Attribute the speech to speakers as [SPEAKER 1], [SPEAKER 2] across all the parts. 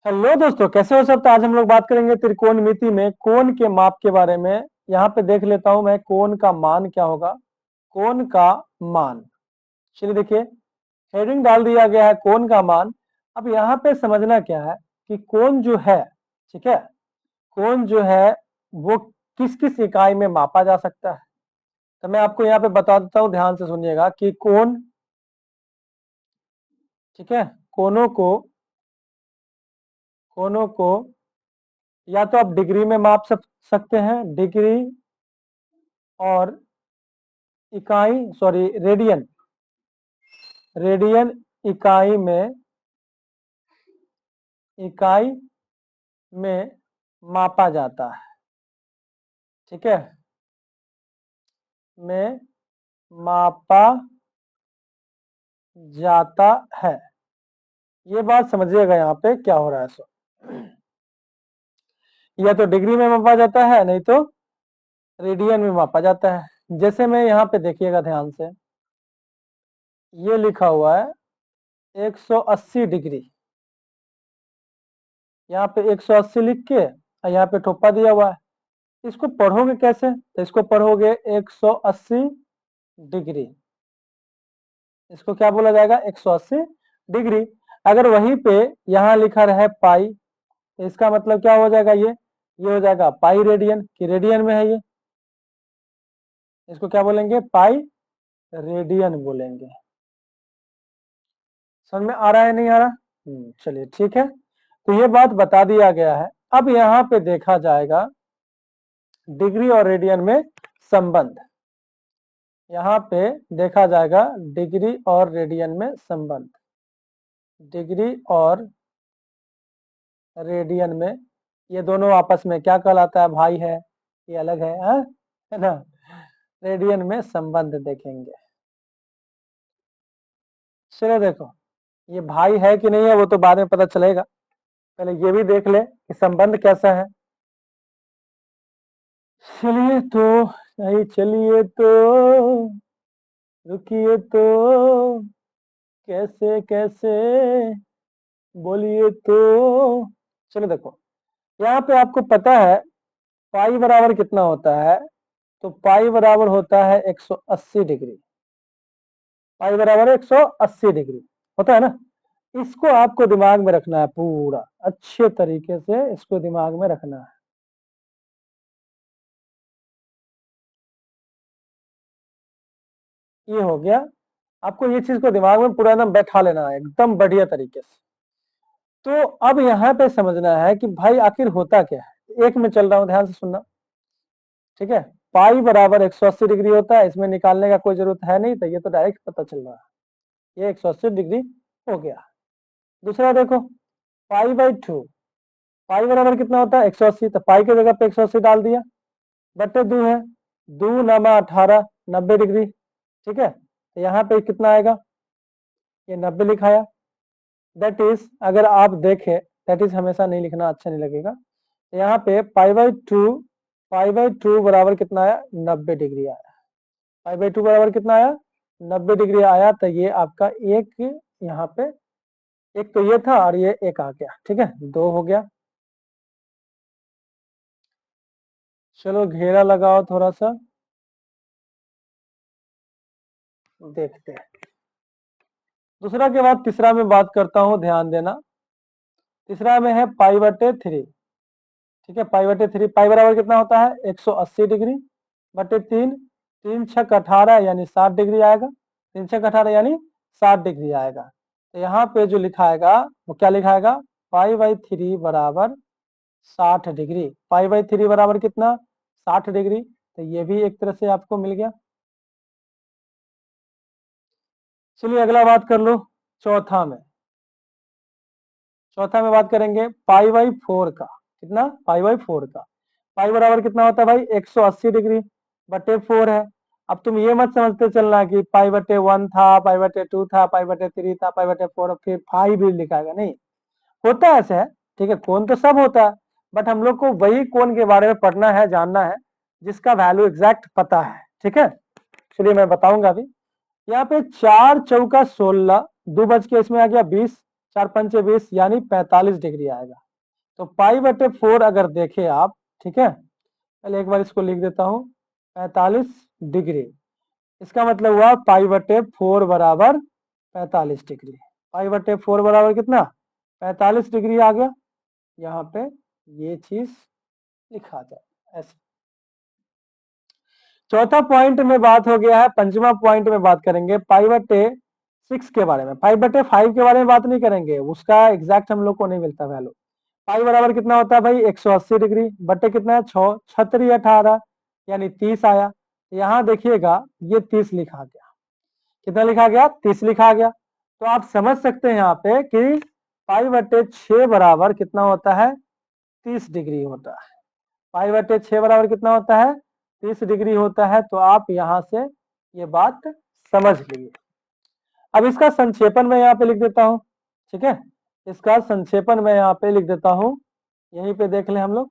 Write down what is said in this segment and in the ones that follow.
[SPEAKER 1] Hello दोस्तों, कैसे हो सब। तो आज हम लोग बात करेंगे त्रिकोणमिति में कोण के माप के बारे में। यहाँ पे देख लेता हूं मैं कोण का मान क्या होगा। कोण का मान, चलिए देखिए, हेडिंग डाल दिया गया है कोण का मान। अब यहाँ पे समझना क्या है कि कोण जो है, ठीक है, कोण जो है वो किस किस इकाई में मापा जा सकता है। तो मैं आपको यहाँ पे बता देता हूँ, ध्यान से सुनिएगा कि कोण, ठीक है, कोणों को या तो आप डिग्री में माप सकते हैं, डिग्री और इकाई, सॉरी रेडियन, रेडियन इकाई में मापा जाता है, ठीक है, में मापा जाता है। ये बात समझिएगा यहाँ पे क्या हो रहा है। सो या तो डिग्री में मापा जाता है, नहीं तो रेडियन में मापा जाता है। जैसे मैं यहाँ पे देखिएगा ध्यान से, ये लिखा हुआ है 180 डिग्री, यहाँ पे 180 लिख के और यहाँ पे ठोपा दिया हुआ है। इसको पढ़ोगे कैसे? तो इसको पढ़ोगे 180 डिग्री, इसको क्या बोला जाएगा? 180 डिग्री। अगर वहीं पे यहाँ लिखा रहे पाई, तो इसका मतलब क्या हो जाएगा? ये हो जाएगा पाई रेडियन, कि रेडियन में है ये, इसको क्या बोलेंगे? पाई रेडियन बोलेंगे। समझ में आ रहा है, नहीं आ रहा? चलिए ठीक है, तो ये बात बता दिया गया है। अब यहाँ पे देखा जाएगा डिग्री और रेडियन में संबंध, यहाँ पे देखा जाएगा डिग्री और रेडियन में संबंध। डिग्री और रेडियन में ये दोनों आपस में क्या कहलाता है? भाई है, ये अलग है ना। रेडियन में संबंध देखेंगे। चलो देखो, ये भाई है कि नहीं है वो तो बाद में पता चलेगा, पहले ये भी देख ले कि संबंध कैसा है। चलिए तो, नहीं चलिए तो, रुकिए तो, कैसे कैसे, बोलिए तो। चलो देखो, यहाँ पे आपको पता है पाई बराबर कितना होता है? तो पाई बराबर होता है 180 डिग्री। पाई बराबर 180 डिग्री होता है ना। इसको आपको दिमाग में रखना है, पूरा अच्छे तरीके से इसको दिमाग में रखना है। ये हो गया, आपको ये चीज को दिमाग में पूरा एकदम बैठा लेना है, एकदम बढ़िया तरीके से। तो अब यहाँ पे समझना है कि भाई आखिर होता क्या है। एक में चल रहा हूं, ध्यान से सुनना, ठीक है। पाई बराबर 180 डिग्री होता है, इसमें निकालने का कोई जरूरत है नहीं, तो ये तो डायरेक्ट पता चल रहा है, ये 180 डिग्री हो गया। दूसरा देखो, पाई बाई 2, पाई बराबर कितना होता है? 180, तो पाई की जगह पे 180 डाल दिया, बटे 2 है, 2 नमा 18, 90 डिग्री, ठीक है। तो यहाँ पे कितना आएगा? ये 90 लिखाया। दैट इज, अगर आप देखें, दैट इज हमेशा नहीं लिखना, अच्छा नहीं लगेगा। तो यहाँ पे पाई बाई टू बराबर कितना आया? 90 डिग्री आया। पाई बाई 2 बराबर कितना आया? 90 डिग्री आया। तो ये आपका एक, यहाँ पे एक तो ये था और ये एक आ गया, ठीक है, 2 हो गया। चलो घेरा लगाओ थोड़ा सा, देखते हैं। दूसरा के बाद तीसरा में बात करता हूं, ध्यान देना। तीसरा में है पाई बटे 3, ठीक है, पाई बटे 3। पाई बराबर कितना होता है? 180 डिग्री बटे 3, 3 छक 18 यानी 60 डिग्री आएगा। 3 छक 18 यानी 60 डिग्री आएगा। तो यहाँ पे जो लिखाएगा वो क्या लिखाएगा? पाई बाई 3 बराबर 60 डिग्री। पाई बाई 3 बराबर कितना? 60 डिग्री। तो ये भी एक तरह से आपको मिल गया। चलिए अगला बात कर लो, चौथा में। चौथा में बात करेंगे पाई बाई 4 का। कितना? पाई बाई 4 का। पाई बराबर कितना होता है भाई? 180 डिग्री बटे 4 है। अब तुम ये मत समझते चलना कि पाई बटे 1 था, पाई बटे 2 था, पाई बटे 3 था, पाई बटे 4, फिर 5 भी लिखाएगा, नहीं होता है ऐसे है, ठीक है। कोण तो सब होता है, बट हम लोग को वही कोण के बारे में पढ़ना है, जानना है, जिसका वैल्यू एग्जैक्ट पता है, ठीक है। चलिए मैं बताऊंगा अभी। यहाँ पे 4 चौका 16, 2 बज के इसमें आ गया 20, 4 पंचे 20 यानी 45 डिग्री आएगा। तो पाई बटे 4 अगर देखें आप, ठीक है, पहले एक बार इसको लिख देता हूं, 45 डिग्री, इसका मतलब हुआ पाई बटे 4 बराबर 45 डिग्री। पाई बटे 4 बराबर कितना, 45 डिग्री आ गया। यहाँ पे ये चीज लिखा जाए ऐसे। चौथा पॉइंट में बात हो गया है, पंचवा पॉइंट में बात करेंगे पाई बटे 6 के बारे में। पाई बटे 5 के बारे में बात नहीं करेंगे, उसका एग्जैक्ट हम लोग को नहीं मिलता वैल्यू। पाई बराबर कितना होता है भाई, 180 डिग्री बटे कितना है 6, 36 18 यानी 30 आया। यहाँ देखिएगा ये 30 लिखा गया, कितना लिखा गया, 30 लिखा गया। तो आप समझ सकते हैं यहाँ पे कि पाई बटे 6 बराबर कितना होता है, 30 डिग्री होता है। पाई बटे 6 बराबर कितना होता है, 30 डिग्री होता है। तो आप यहाँ से ये बात समझ लीजिए। अब इसका संक्षेपण मैं यहाँ पे लिख देता हूँ, ठीक है, इसका संक्षेपण मैं यहाँ पे लिख देता हूँ, यहीं पे देख लें हम लोग।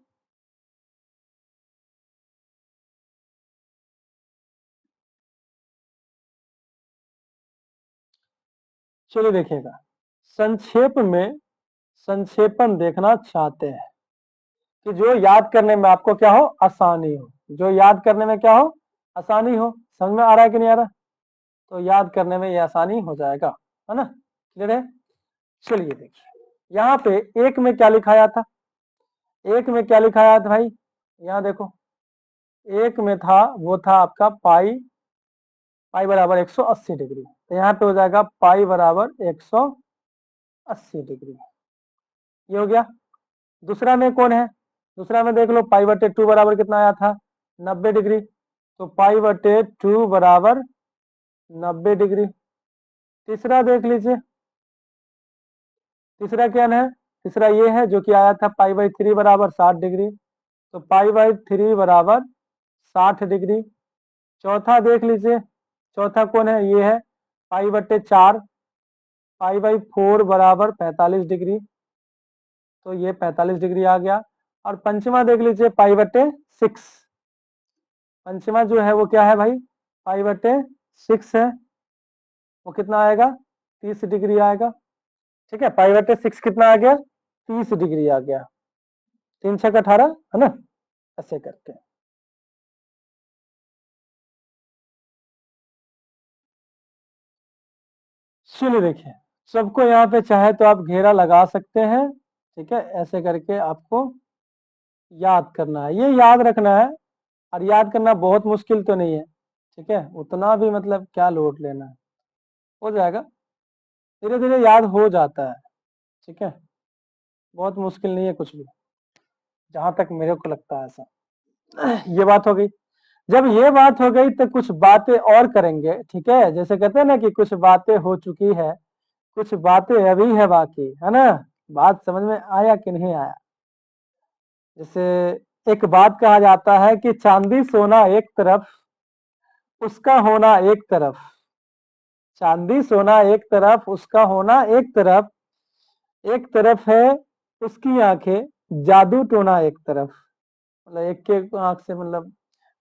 [SPEAKER 1] चलिए देखिएगा, संक्षेप में संक्षेपण देखना चाहते हैं कि जो याद करने में आपको क्या हो, आसानी हो, जो याद करने में क्या हो, आसानी हो। समझ में आ रहा है कि नहीं आ रहा, तो याद करने में ये आसानी हो जाएगा, है ना, क्लियर है। चलिए देखिए यहाँ पे एक में क्या लिखाया था, एक में क्या लिखाया था भाई, यहाँ देखो, एक में था वो था आपका पाई, पाई बराबर 180 डिग्री, तो यहाँ पे हो जाएगा पाई बराबर 180 डिग्री, ये हो गया। दूसरा में कौन है, दूसरा में देख लो, पाई बटे 2 बराबर कितना आया था, 90 डिग्री, तो पाई बटे 2 बराबर 90 डिग्री। तीसरा देख लीजिए, तीसरा क्या है, तीसरा ये है जो कि आया था पाई बाई 3 बराबर 60 डिग्री, तो पाई बाई 3 बराबर 60 डिग्री। चौथा देख लीजिए, चौथा कौन है, ये है पाई बटे 4, पाई बाई 4 बराबर 45 डिग्री, तो ये 45 डिग्री आ गया। और पंचमा देख लीजिए पाई बटे 6, पंचमा जो है वो क्या है भाई, पाई बटे 6 है, वो कितना आएगा, 30 डिग्री आएगा, ठीक है। पाई बटे 6 कितना आ गया, 30 डिग्री आ गया, 3 6 18 है ना, ऐसे करके। चलिए देखिए, सबको यहाँ पे चाहे तो आप घेरा लगा सकते हैं, ठीक है, ऐसे करके आपको याद करना है, ये याद रखना है। और याद करना बहुत मुश्किल तो नहीं है, ठीक है, उतना भी मतलब क्या लोड लेना है, हो जाएगा, धीरे धीरे याद हो जाता है, ठीक है, बहुत मुश्किल नहीं है कुछ भी, जहां तक मेरे को लगता है ऐसा। ये बात हो गई। जब ये बात हो गई तो कुछ बातें और करेंगे, ठीक है, जैसे कहते हैं ना कि कुछ बातें हो चुकी है, कुछ बातें अभी है बाकी, है ना। बात समझ में आया कि नहीं आया। जैसे एक बात कहा जाता है कि चांदी सोना एक तरफ, उसका होना एक तरफ, चांदी सोना एक तरफ, उसका होना एक तरफ, एक तरफ है उसकी आंखें, जादू टोना एक तरफ, मतलब एक के आंख से मतलब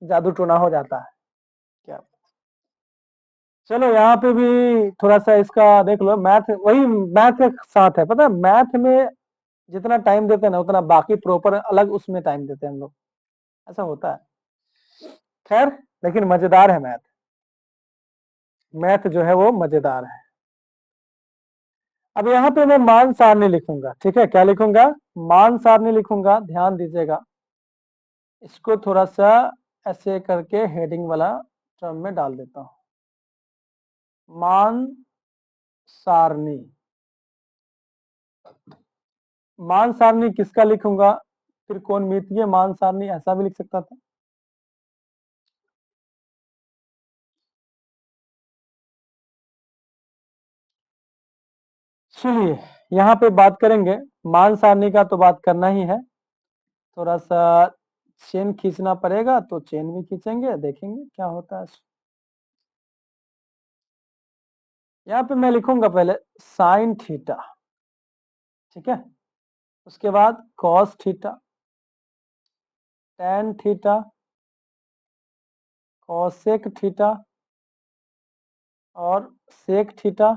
[SPEAKER 1] जादू टोना हो जाता है क्या। चलो यहाँ पे भी थोड़ा सा इसका देख लो, मैथ वही मैथ के साथ है, पता है मैथ में जितना टाइम देते हैं ना उतना बाकी प्रॉपर अलग उसमें टाइम देते हैं हम लोग, ऐसा होता है। खैर लेकिन मजेदार है मैथ, मैथ जो है वो मजेदार है। अब यहाँ पे मैं मान सारणी लिखूंगा, ठीक है, क्या लिखूंगा, मान सारणी लिखूंगा, ध्यान दीजिएगा। इसको थोड़ा सा ऐसे करके हेडिंग वाला टर्म में डाल देता हूं, मान सारणी। मान सारणी किसका लिखूंगा, त्रिकोणमितीय मान सारणी ऐसा भी लिख सकता था। चलिए यहाँ पे बात करेंगे मान सारणी का, तो बात करना ही है, थोड़ा सा चेन खींचना पड़ेगा, तो चेन भी खींचेंगे, देखेंगे क्या होता है। यहाँ पे मैं लिखूंगा पहले साइन थीटा, ठीक है, उसके बाद cos theta, tan theta, cosec theta और सेक थीटा,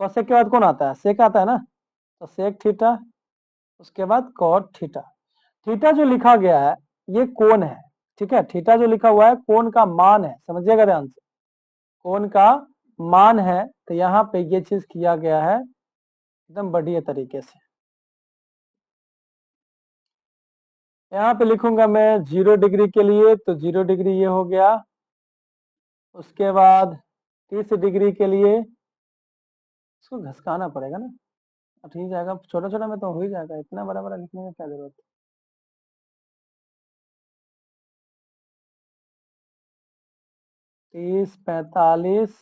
[SPEAKER 1] कॉसेक के बाद कौन आता है, सेक आता है ना, तो सेक थीटा, उसके बाद कॉट थीटा। थीटा जो लिखा गया है ये कोण है, ठीक है, थीटा जो लिखा हुआ है कोण का मान है, समझिएगा ध्यान से, कोण का मान है। तो यहाँ पे ये चीज किया गया है एकदम बढ़िया तरीके से। यहाँ पे लिखूंगा मैं 0 डिग्री के लिए, तो 0 डिग्री ये हो गया। उसके बाद 30 डिग्री के लिए इसको घसकाना पड़ेगा ना, ठीक जाएगा, छोटा छोटा में तो हो ही जाएगा, इतना बड़ा बड़ा लिखने की क्या जरूरत है। 30, 45,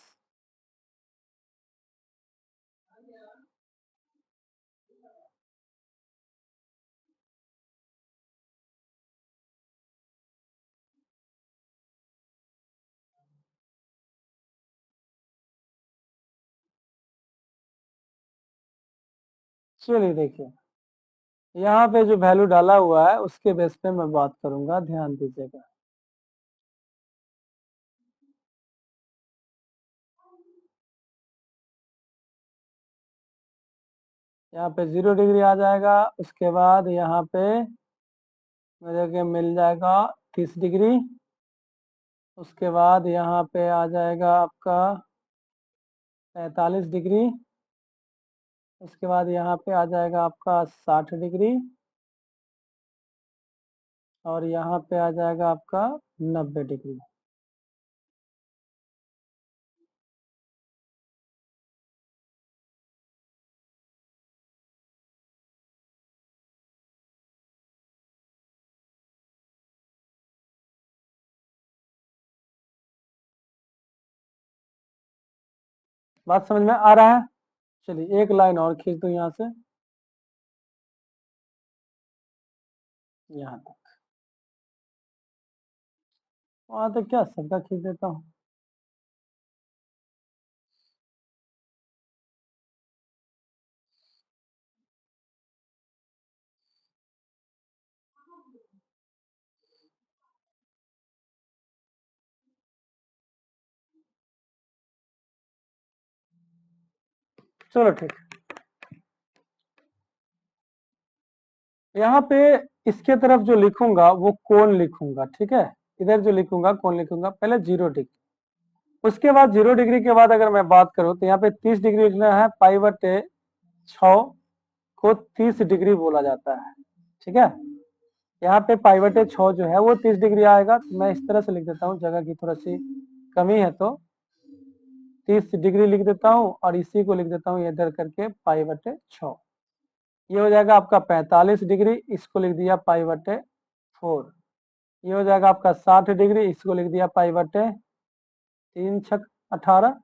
[SPEAKER 1] चलिए देखिए, यहाँ पे जो वैल्यू डाला हुआ है उसके बेस पे मैं बात करूंगा, ध्यान दीजिएगा। यहाँ पे 0 डिग्री आ जाएगा, उसके बाद यहाँ पे मेरे को मिल जाएगा 30 डिग्री, उसके बाद यहाँ पे आ जाएगा आपका 45 डिग्री, उसके बाद यहाँ पे आ जाएगा आपका 60 डिग्री, और यहाँ पे आ जाएगा आपका 90 डिग्री। बात समझ में आ रहा है? चलिए एक लाइन और खींच दो यहाँ से यहाँ तक, वहां तक क्या सबका खींच देता हूँ। चलो ठीक, यहाँ पे इसके तरफ जो लिखूंगा वो कोण लिखूंगा, ठीक है, इधर जो लिखूंगा कोण लिखूंगा, पहले 0 डिग्री, उसके बाद 0 डिग्री के बाद अगर मैं बात करूं तो यहाँ पे 30 डिग्री लिखना है, पाई बटे 6 को 30 डिग्री बोला जाता है, ठीक है। यहाँ पे पाई बटे 6 जो है वो 30 डिग्री आएगा, तो मैं इस तरह से लिख देता हूँ, जगह की थोड़ा सी कमी है तो 30 डिग्री लिख देता हूँ, और इसी को लिख देता हूँ इधर करके पाई बटे 6, ये हो जाएगा आपका 45 डिग्री, इसको लिख दिया पाई बटे 4, ये हो जाएगा आपका 60 डिग्री, इसको लिख दिया पाई बटे 3 छक 18,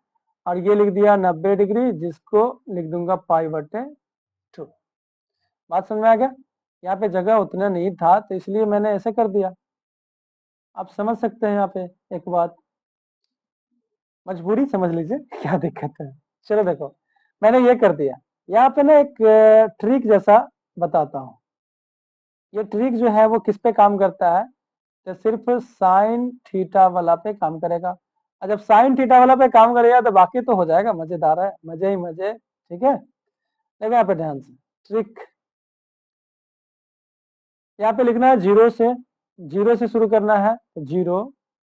[SPEAKER 1] और ये लिख दिया 90 डिग्री, जिसको लिख दूंगा पाई बटे 2। बात समझ में आ गया? यहाँ पे जगह उतना नहीं था तो इसलिए मैंने ऐसे कर दिया, आप समझ सकते हैं यहाँ पे एक बात, मजबूरी समझ लीजिए क्या दिक्कत है। चलो देखो, मैंने ये कर दिया, यहाँ पे ना एक ट्रिक जैसा बताता हूँ। ये ट्रिक जो है वो किस पे काम करता है, तो सिर्फ साइन थीटा वाला पे काम करेगा, और जब साइन थीटा वाला पे काम करेगा तो बाकी तो हो जाएगा, मजेदार है, मजे ही मजे, ठीक है। देखो यहाँ पे ध्यान से ट्रिक, यहाँ पे लिखना है 0 से, 0 से शुरू करना है, 0,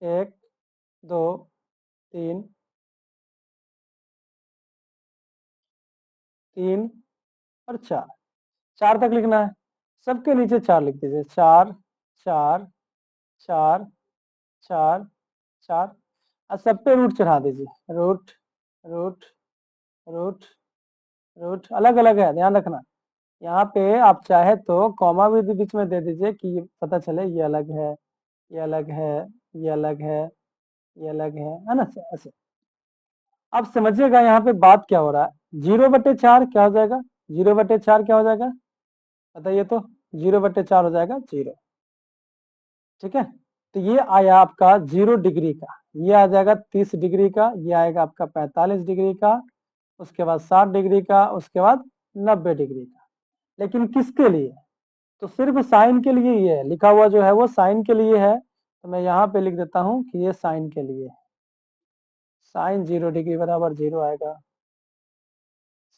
[SPEAKER 1] 1, 2, 3, 3 और 4, 4 तक लिखना है, सबके नीचे 4 लिख दीजिए, 4, 4, 4, 4, 4, और सब पे रूट चढ़ा दीजिए, रूट, रूट, रूट, रूट अलग अलग है, ध्यान रखना। यहाँ पे आप चाहे तो कॉमा भी बीच में दे दीजिए कि पता चले ये अलग है, ये अलग है, ये अलग है, ये अलग है ना, ऐसे। अब समझिएगा यहाँ पे बात क्या हो रहा है, 0/4 क्या हो जाएगा, 0/4 क्या हो जाएगा बताइए तो, 0/4 हो जाएगा 0, ठीक है। तो ये आया आपका 0 डिग्री का, ये आ जाएगा 30 डिग्री का, ये आएगा आपका 45 डिग्री का, उसके बाद 60 डिग्री का, उसके बाद 90 डिग्री का। लेकिन किसके लिए, तो सिर्फ साइन के लिए ही है, लिखा हुआ जो है वो साइन के लिए है, तो मैं यहाँ पे लिख देता हूँ कि ये साइन के लिए, साइन 0 डिग्री बराबर 0 आएगा।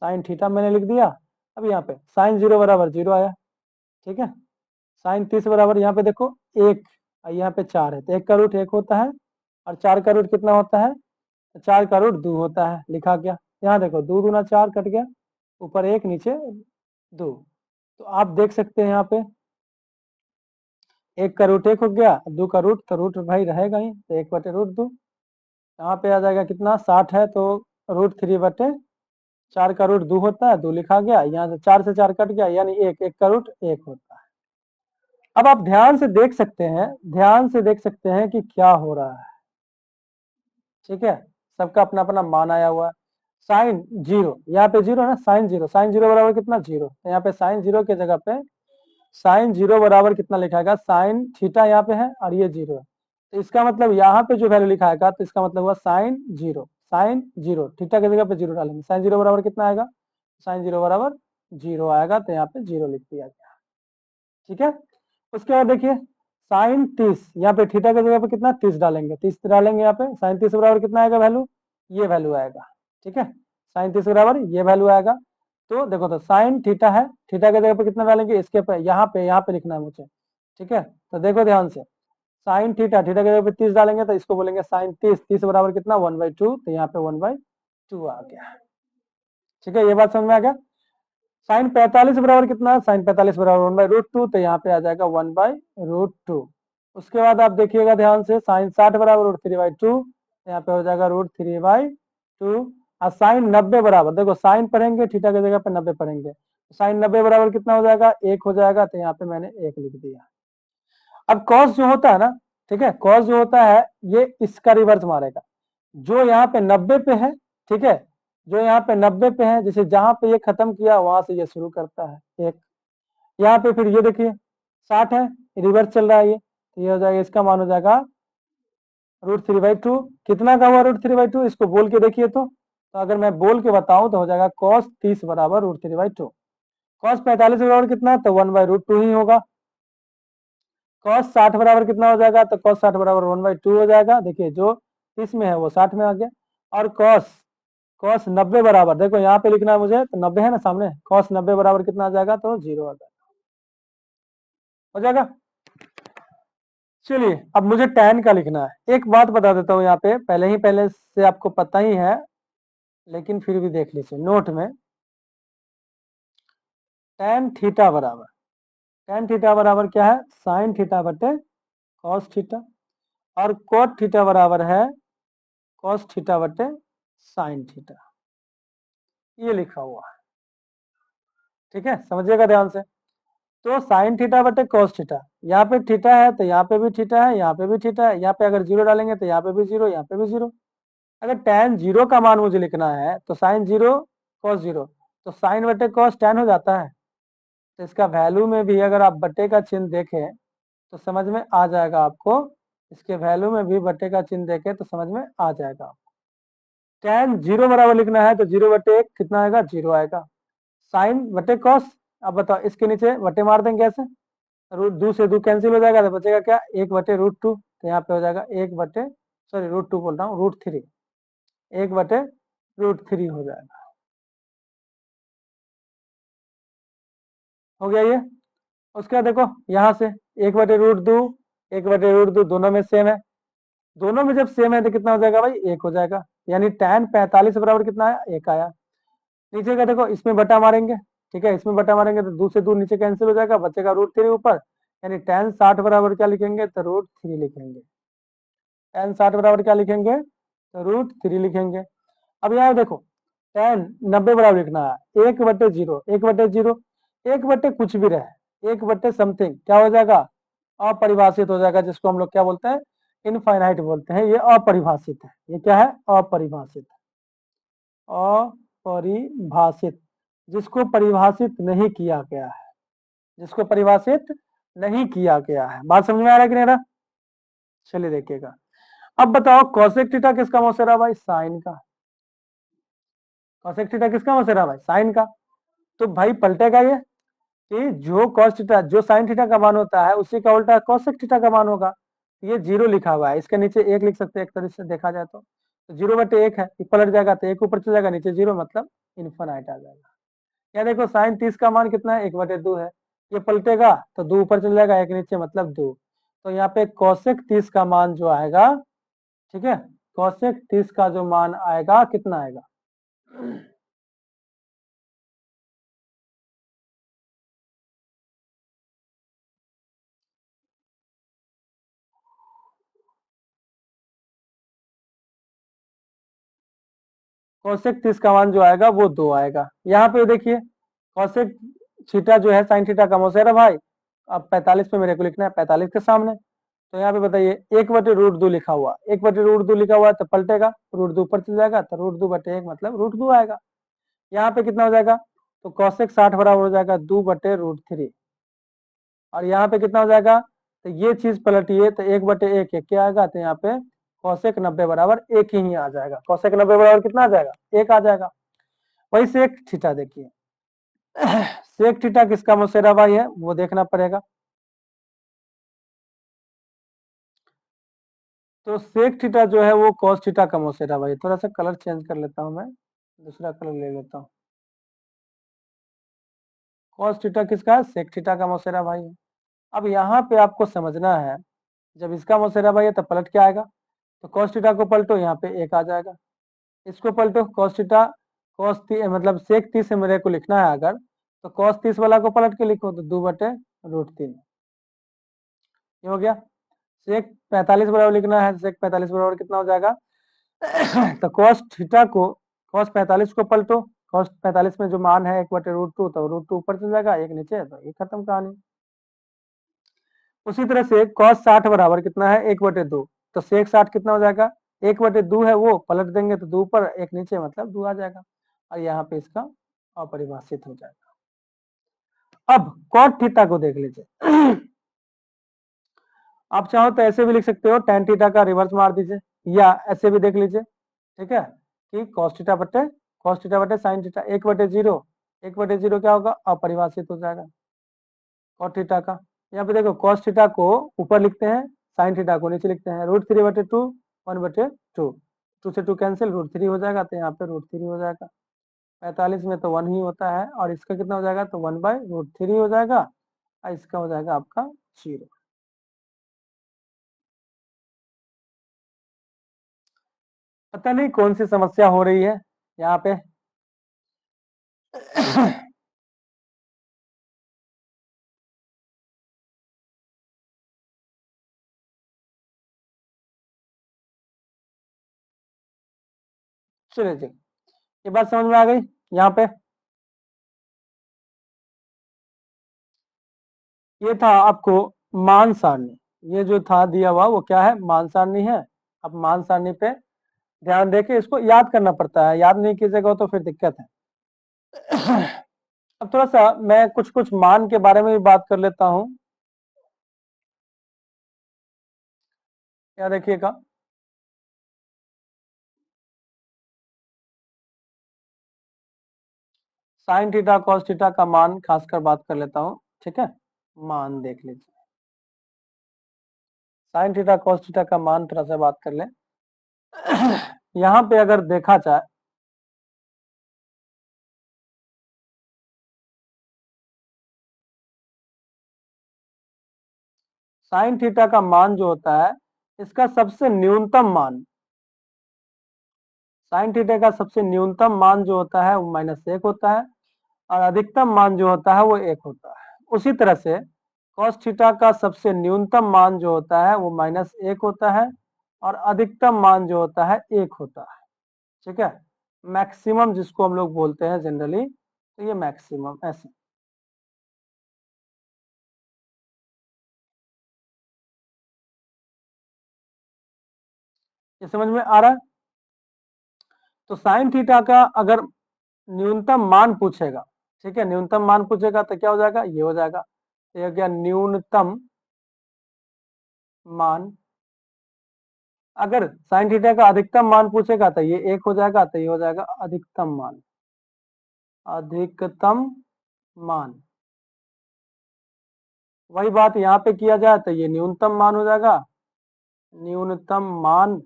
[SPEAKER 1] साइन थीटा मैंने लिख दिया। अब यहाँ पे साइन 0 बराबर 0 आया, ठीक है। साइन 30 बराबर यहाँ पे देखो 1, यहाँ पे 4 है, तो 1 का रूट 1 होता है, और 4 का रूट कितना होता है, 4 का रूट 2 होता है, लिखा गया। यहाँ देखो 2 दूना 4 कट गया, ऊपर 1 नीचे 2, तो आप देख सकते हैं यहाँ पे 1 का रूट 1 हो गया, 2 का रूट, तो रूट भाई रहेगा ही, तो 1 बटे रूट 2, यहाँ पे आ जाएगा कितना 60 है, तो रूट 3 बटे 4 का रूट 2 होता है, 2 लिखा गया, यहाँ से 4 से 4 कट गया, यानी 1 का रूट 1 होता है। अब आप ध्यान से देख सकते हैं, ध्यान से देख सकते हैं कि क्या हो रहा है, ठीक है। सबका अपना अपना मान आया हुआ है। साइन 0, यहाँ पे 0 है ना, साइन 0, साइन 0 बराबर कितना 0, तो यहाँ पे साइन 0 के जगह पे साइन 0 बराबर कितना लिखाएगा, साइन थीटा यहाँ पे है और ये 0 है, तो इसका मतलब यहाँ पे जो वैल्यू लिखाएगा, तो इसका मतलब हुआ साइन 0, साइन 0 थीटा की जगह पे 0 डालेंगे, साइन 0 बराबर कितना आएगा, साइन 0 बराबर 0 आएगा, तो यहाँ पे 0 लिख दिया गया, ठीक है। उसके बाद देखिए साइन 30, यहाँ पे थीटा की जगह पे कितना 30 डालेंगे, 30 डालेंगे यहाँ पे, साइन 30 बराबर कितना आएगा वैल्यू, ये वैल्यू आएगा, ठीक है। साइन 30 बराबर ये वैल्यू आएगा, तो देखो तो साइन थीटा है, थीटा की जगह पे कितना डालेंगे, इसके पे यहाँ पे लिखना है मुझे, ठीक है। तो देखो ध्यान से, साइन थीटा, थीटा की जगह पे 30 डालेंगे, तो इसको बोलेंगे साइन 30, 30 बराबर कितना 1/2, तो यहाँ पे 1/2 आ गया, ठीक है। ये बात समझ में आ गया। साइन 45 बराबर कितना, साइन 45 बराबर 1/√2, तो यहाँ पे आ जाएगा 1/√2। उसके बाद आप देखिएगा ध्यान से, साइन 60 बराबर √3/2, यहाँ पे हो जाएगा √3/2, और साइन 90 बराबर, देखो साइन पढ़ेंगे थीटा की जगह पे 90 पढ़ेंगे, साइन 90 बराबर कितना हो जाएगा, 1 हो जाएगा, तो यहाँ पे मैंने 1 लिख दिया। अब कॉस जो होता है ना, ठीक है, कॉस जो होता है ये इसका रिवर्स मारेगा, जो यहाँ पे 90 पे है, ठीक है, जो यहाँ पे 90 पे है, जैसे जहां पे ये खत्म किया वहां से ये शुरू करता है, एक यहाँ पे फिर ये देखिए 60 है, रिवर्स चल रहा है ये हो जाएगा, इसका मान हो जाएगा √3/2, कितना का हुआ √3/2, इसको बोल के देखिए, तो अगर मैं बोल के बताऊं तो हो जाएगा cos 30 बराबर √3/2, cos 45 बराबर कितना, तो 1/√2 ही होगा, cos 60 बराबर कितना हो जाएगा, तो cos 60 बराबर 1/2 हो जाएगा, देखिए जो 30 में है वो 60 में आ गया, और cos 90 बराबर, देखो यहाँ पे लिखना है मुझे, तो 90 है ना सामने, cos 90 बराबर कितना आ जाएगा, तो 0 आ जाएगा, हो जाएगा। चलिए अब मुझे tan का लिखना है। एक बात बता देता हूँ यहाँ पे, पहले से आपको पता ही है, लेकिन फिर भी देख लीजिए नोट में, tan थीटा बराबर क्या है, साइन थीटा बटे कॉस थीटा, और कोट थीटा बराबर है कॉस थीटा बटे साइन थीटा, ये लिखा हुआ है, ठीक है, समझिएगा ध्यान से। तो साइन थीटा बटे कॉस थीटा, यहाँ पे थीटा है तो यहाँ पे भी थीटा है, यहाँ पे भी थीटा है, यहाँ पे अगर 0 डालेंगे तो यहाँ पे भी 0, यहाँ पे भी 0। अगर tan 0 का मान मुझे लिखना है, तो साइन 0 कॉस 0, तो साइन बटे कॉस tan हो जाता है, तो इसका वैल्यू में भी अगर आप बटे का चिन्ह देखें तो समझ में आ जाएगा आपको, इसके वैल्यू में भी बटे का चिन्ह देखें तो समझ में आ जाएगा। tan 0 बराबर लिखना है तो 0/1 कितना आएगा, 0 आएगा। साइन बटे कॉस, अब बताओ इसके नीचे बटे मार देंगे कैसे, √2 से 2 कैंसिल हो जाएगा, तो बचेगा क्या, 1/√2, तो यहाँ पे हो जाएगा √2 बोल रहा हूँ, √3, 1/√3 हो जाएगा, हो गया ये। उसके बाद देखो यहाँ से 1/√2, 1/√2 दोनों में सेम है, दोनों में जब सेम है तो कितना हो जाएगा भाई, 1 हो जाएगा, यानी tan 45 बराबर कितना आया, 1 आया। नीचे का देखो इसमें बटा मारेंगे, ठीक है, इसमें बटा मारेंगे तो 2 से 2 नीचे कैंसिल हो जाएगा, बचेगा √3 ऊपर, यानी tan 60 बराबर क्या लिखेंगे, तो √3 लिखेंगे, tan 60 बराबर क्या लिखेंगे, तो √3 लिखेंगे। अब यहाँ देखो tan 90 बराबर लिखना है 1/0, 1/0, 1 कुछ भी रहे, 1 समथिंग क्या हो जाएगा, अपरिभाषित हो जाएगा, जिसको हम लोग क्या बोलते हैं, इनफाइनाइट बोलते हैं, ये अपरिभाषित है, ये क्या है, अपरिभाषित, अपरिभाषित, जिसको परिभाषित नहीं किया गया है, जिसको परिभाषित नहीं किया गया है। बात समझ में आ रहा है कि नहीं रहा, चलिए देखिएगा। अब बताओ cosec थीटा किसका मौसे रहा भाई, साइन का, cosec थीटा किसका मौसे रहा भाई, साइन का, तो भाई पलटेगा ये कि जो cos थीटा, जो साइन थीटा का मान होता है उसी का उल्टा cosec थीटा का मान होगा, ये 0 लिखा हुआ है, इसके नीचे 1 लिख सकते हैं, एक तरह से देखा जाए तो 0/1 है, पलट जाएगा तो 1 ऊपर चल जाएगा, नीचे 0, मतलब इन्फानाइट आ जाएगा। या देखो साइन 30 का मान कितना है, 1/2 है, ये पलटेगा तो 2 ऊपर चल जाएगा, 1 नीचे, मतलब 2। तो यहाँ पे कोसेक 30 का मान जो आएगा, ठीक है, कोसेक 30 का जो मान आएगा कितना आएगा, कोसेक 30 का मान जो आएगा वो 2 आएगा। यहाँ पे देखिए कोसेक थीटा जो है साइन थीटा का मोसेरा भाई, अब 45 पे मेरे को लिखना है 45 के सामने, तो यहाँ पे बताइए 1/√2 लिखा हुआ, 1/√2 लिखा हुआ है तो पलटेगा, √2 ऊपर चल जाएगा तो √2/1 मतलब √2 आएगा। यहाँ पे कितना हो जाएगा, तो कोसेक 60 बराबर हो जाएगा 2/√3, और यहाँ पे कितना हो जाएगा, तो ये चीज पलटिए तो 1/1 क्या आएगा, तो यहाँ पे कोसेक 90 बराबर 1 ही आ जाएगा। कोसेक 90 बराबर कितना आ जाएगा, 1 आ जाएगा। वही सेक थीटा देखिए, सेक थीटा किसका मुसेरा भाई है वो देखना पड़ेगा। तो सेक थीटा जो है वो कॉस थीटा का मुसेरा भाई, थोड़ा सा कलर चेंज कर लेता हूं मैं, दूसरा कलर ले लेता हूं। कॉस थीटा किसका है, सेक थीटा का मुसेरा भाई है। अब यहाँ पे आपको समझना है, जब इसका मुसेरा भाई है तो पलट क्या आएगा, तो कॉस थीटा को पलटो, यहाँ पे 1 आ जाएगा, इसको पलटो कॉस थीटा, मतलब सेक 30 से मेरे को लिखना है अगर, तो कॉस 30 वाला को पलट के लिखो तो 2/√3 ये हो गया। सेक 45 बराबर लिखना है, सेक 45 बराबर कितना हो जाएगा, तो कॉस थीटा को, कॉस 45 को पलटो, कॉस 45 में जो मान है 1/√2, तो √2 ऊपर चल जाएगा, 1 नीचे, तो ये खत्म कहानी। उसी तरह से कॉस 60 बराबर कितना है, 1/2, तो सेक 60 कितना हो जाएगा, 1/2 है वो पलट देंगे तो 2 ऊपर 1 नीचे मतलब 2 आ जाएगा, और यहाँ पे इसका अपरिभाषित हो जाएगा। अब कॉट थीटा को देख लीजिए, आप चाहो तो ऐसे भी लिख सकते हो, tan थीटा का रिवर्स मार दीजिए, या ऐसे भी देख लीजिए, ठीक है, कि cos थीटा बटे sin थीटा, 1/0, 1/0 क्या होगा, अपरिभाषित हो जाएगा cot थीटा का। यहाँ पे देखो cos थीटा को ऊपर लिखते हैं, sin थीटा को नीचे लिखते हैं, √3/2, 1/2, 2 से 2 कैंसिल, √3 हो जाएगा, तो यहाँ पे √3 हो जाएगा। 45 में तो 1 ही होता है, और इसका कितना हो जाएगा, तो 1/√3 हो जाएगा, और इसका हो जाएगा आपका 0। पता नहीं कौन सी समस्या हो रही है यहाँ पे। चलिए जी, ये बात समझ में आ गई। यहाँ पे ये था आपको मान सारणी, ये जो था दिया हुआ वो क्या है, मान सारणी है। अब मान सारणी पे ध्यान देके इसको याद करना पड़ता है, याद नहीं कीजिएगा तो फिर दिक्कत है। अब थोड़ा सा मैं कुछ कुछ मान के बारे में भी बात कर लेता हूं, क्या देखिएगा, साइन थीटा कॉस थीटा का मान खासकर बात कर लेता हूं, ठीक है, मान देख लीजिए, साइन थीटा कॉस थीटा का मान थोड़ा सा बात कर ले। यहाँ पे अगर देखा जाए, साइन थीटा का मान जो होता है, इसका सबसे न्यूनतम मान, साइन थीटा का सबसे न्यूनतम मान जो होता है वो -1 होता है, और अधिकतम मान जो होता है वो 1 होता है। उसी तरह से कॉस थीटा का सबसे न्यूनतम मान जो होता है वो -1 होता है, और अधिकतम मान जो होता है 1 होता है, ठीक है। मैक्सिमम जिसको हम लोग बोलते हैं जनरली, तो ये मैक्सिमम ऐसे। ये समझ में आ रहा है। तो साइन थीटा का अगर न्यूनतम मान पूछेगा, ठीक है, न्यूनतम मान पूछेगा तो क्या हो जाएगा, ये हो जाएगा, ये हो गया न्यूनतम मान। अगर साइन थीटा का अधिकतम मान पूछेगा तो ये 1 हो जाएगा, तो ये हो जाएगा अधिकतम मान, अधिकतम मान। वही बात यहाँ पे किया जाए तो ये न्यूनतम मान हो जाएगा, न्यूनतम मान,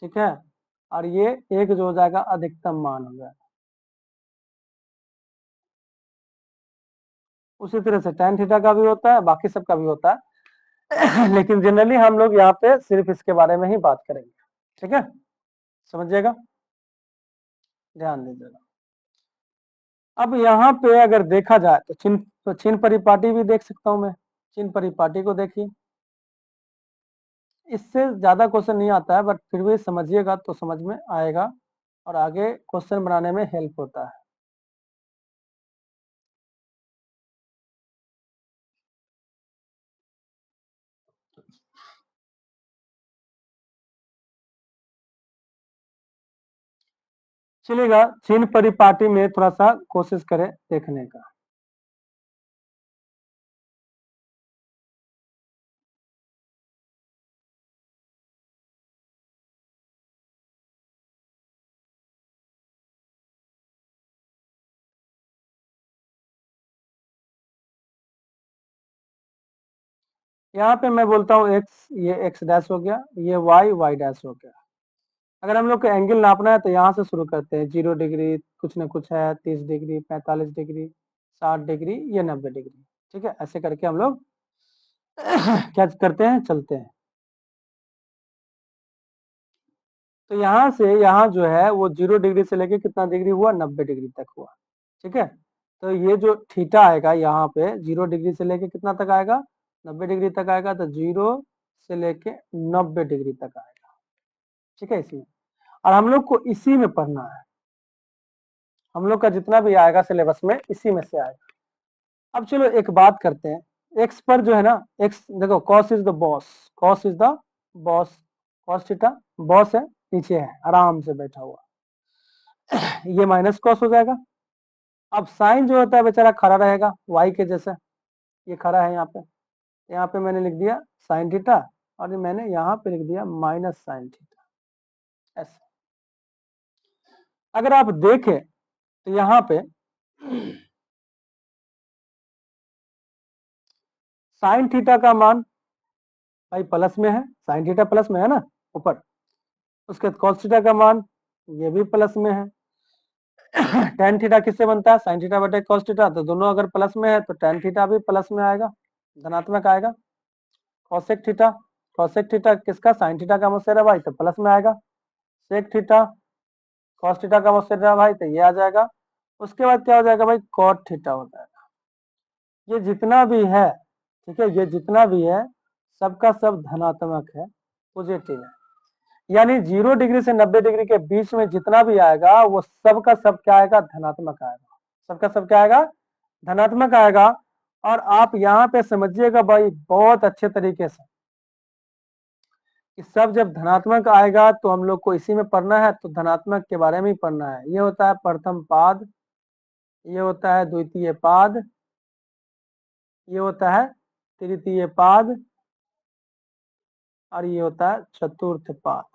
[SPEAKER 1] ठीक है, और ये 1 जो हो जाएगा अधिकतम मान हो जाएगा। उसी तरह से tan थीटा का भी होता है, बाकी सबका भी होता है लेकिन जनरली हम लोग यहाँ पे सिर्फ इसके बारे में ही बात करेंगे, ठीक है, समझिएगा, ध्यान दीजिएगा। अब यहाँ पे अगर देखा जाए तो चिन्ह परिपाटी भी देख सकता हूं मैं, चिन्ह परिपाटी को देखिए, इससे ज्यादा क्वेश्चन नहीं आता है बट फिर भी समझिएगा तो समझ में आएगा और आगे क्वेश्चन बनाने में हेल्प होता है। चलिएगा चिन्ह परिपाटी में थोड़ा सा कोशिश करें देखने का। यहाँ पे मैं बोलता हूँ x, ये x डैश हो गया, ये y डैश हो गया। अगर हम लोग को एंगल नापना है तो यहाँ से शुरू करते हैं, 0 डिग्री कुछ ना कुछ है, 30 डिग्री, 45 डिग्री, 60 डिग्री, ये 90 डिग्री, ठीक है, ऐसे करके हम लोग क्या करते हैं, चलते हैं। तो यहाँ से यहाँ जो है वो 0 डिग्री से लेके कितना डिग्री हुआ, 90 डिग्री तक हुआ, ठीक है। तो ये जो थीटा आएगा यहाँ पे 0 डिग्री से लेके कितना तक आएगा, 90 डिग्री तक आएगा, तो 0 से लेके 90 डिग्री तक आएगा, ठीक है, इसमें। और हम लोग को इसी में पढ़ना है, हम लोग का जितना भी आएगा सिलेबस में इसी में से आएगा। अब चलो एक बात करते हैं, एक्स पर जो है ना, एक्स देखो cos is the boss, cos is the boss, cos theta boss है, नीचे है आराम से बैठा हुआ ये माइनस कॉस हो जाएगा। अब साइन जो होता है बेचारा खड़ा रहेगा वाई के जैसा, ये खड़ा है यहाँ पे मैंने लिख दिया साइन थीटा और मैंने यहाँ पे लिख दिया माइनस साइन थीटा, ऐसे। अगर आप देखें तो यहाँ पे साइन थीटा का मान भाई प्लस में है, साइन थीटा प्लस में है ना ऊपर, उसके बाद कॉस थीटा का मान ये भी प्लस में है tan थीटा किससे बनता है, साइन थीटा बटे कॉस थीटा, तो दोनों अगर प्लस में है तो tan थीटा भी प्लस में आएगा, धनात्मक आएगा। कॉसेक थीटा, कॉसेक थीटा किसका, साइन थीटा का मुसेरा भाई, तो प्लस में आएगा। सेक थीटा, कॉस थीटा का मुसेरा भाई, तो ये आ जाएगा। उसके बाद क्या हो जाएगा भाई, कॉट थीटा हो जाएगा। ये जितना भी है, ठीक है, ये जितना भी है सबका सब धनात्मक है, पॉजिटिव है, यानी 0 डिग्री से 90 डिग्री के बीच में जितना भी आएगा वो सबका सब क्या आएगा, धनात्मक आएगा, सबका सब क्या आएगा, धनात्मक आएगा। और आप यहाँ पे समझिएगा भाई बहुत अच्छे तरीके से कि सब जब धनात्मक आएगा तो हम लोग को इसी में पढ़ना है, तो धनात्मक के बारे में ही पढ़ना है। ये होता है प्रथम पाद, ये होता है द्वितीय पाद, ये होता है तृतीय पाद और ये होता है चतुर्थ पाद।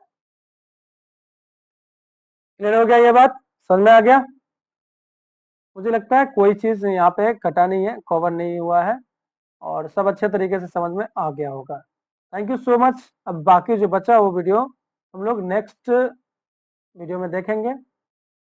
[SPEAKER 1] क्लियर हो गया, ये बात समझ में आ गया। मुझे लगता है कोई चीज यहाँ पे कटा नहीं है, कवर नहीं हुआ है और सब अच्छे तरीके से समझ में आ गया होगा। Thank you so much. अब बाकी जो बचा वो वीडियो हम लोग नेक्स्ट वीडियो में देखेंगे।